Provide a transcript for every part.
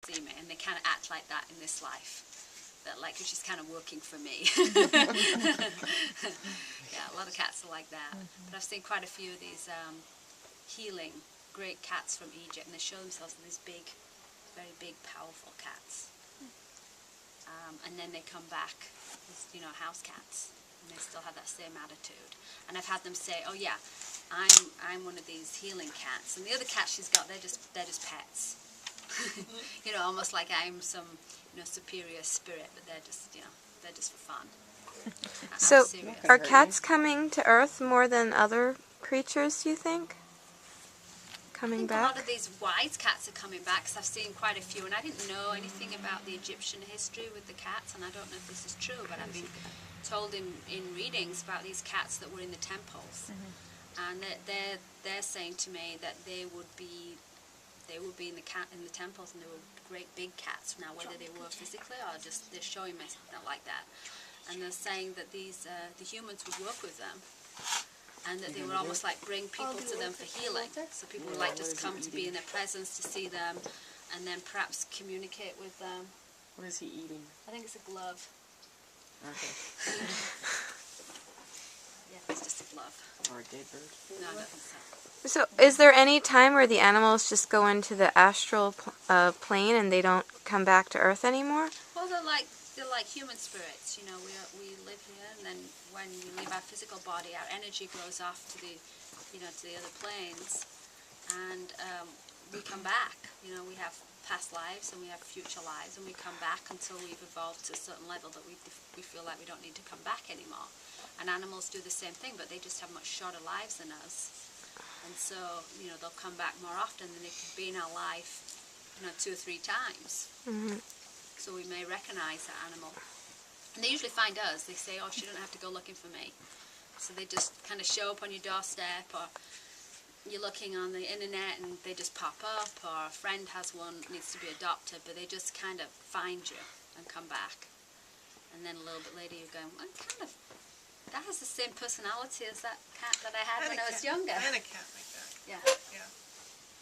see me, and they kind of act like that in this life. That like it's just kind of working for me. Yeah, a lot of cats are like that. But I've seen quite a few of these healing great cats from Egypt, and they show themselves as these big, very big, powerful cats. And then they come back as, you know, house cats, and they still have that same attitude. And I've had them say, "Oh yeah, I'm one of these healing cats," and the other cats she's got, they're just pets. You know, almost like I'm some, you know, superior spirit, but they're just, you know, they're just for fun. So, serious. are cats coming to Earth more than other creatures, do you think? I Coming think back? a lot of these wise cats are coming back, because I've seen quite a few, and I didn't know anything about the Egyptian history with the cats, and I don't know if this is true, but I've been told in readings about these cats that were in the temples, and they're saying to me that they would be in the temples, and they were great big cats. Now, whether they were physically or just they're showing me something like that, and they're saying that these the humans would work with them, and that they would almost like bring people to them for healing. So people would like just come to be in their presence, to see them, and then perhaps communicate with them. What is he eating? I think it's a glove. Okay. Yeah, it's just a glove. Or a dead bird? No, I don't think so. So, is there any time where the animals just go into the astral plane and they don't come back to Earth anymore? Well, they're like human spirits. You know, we live here, and then when we leave our physical body, our energy goes off to the, you know, to the other planes, and we come back. You know, we have past lives and we have future lives, and we come back until we've evolved to a certain level that we feel like we don't need to come back anymore. And animals do the same thing, but they just have much shorter lives than us. And so, you know, they'll come back more often than they could be in our life, you know, 2 or 3 times. So we may recognize that animal. And they usually find us. They say, "Oh, she doesn't have to go looking for me." So they just kind of show up on your doorstep, or you're looking on the internet and they just pop up, or a friend has one that needs to be adopted, but they just kind of find you and come back. And then a little bit later you're going, "Well, that has the same personality as that cat that I had when I was younger." I had a cat like that. Yeah. Yeah.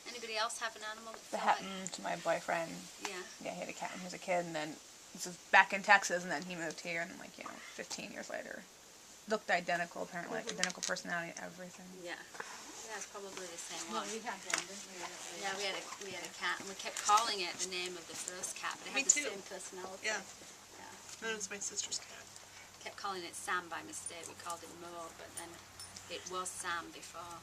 Anybody else have an animal? That happened to my boyfriend. Yeah. Yeah, he had a cat when he was a kid, and then this was back in Texas, and then he moved here, and like, you know, 15 years later, looked identical, apparently, like identical personality and everything. Yeah. Yeah, it's probably the same No, one. we had them, didn't we? Yeah, we had a cat, and we kept calling it the name of the first cat, but it Me had the too. same personality. Yeah. Yeah. No, it's my sister's cat. Kept calling it Sam by mistake. We called it Mo, but then it was Sam before.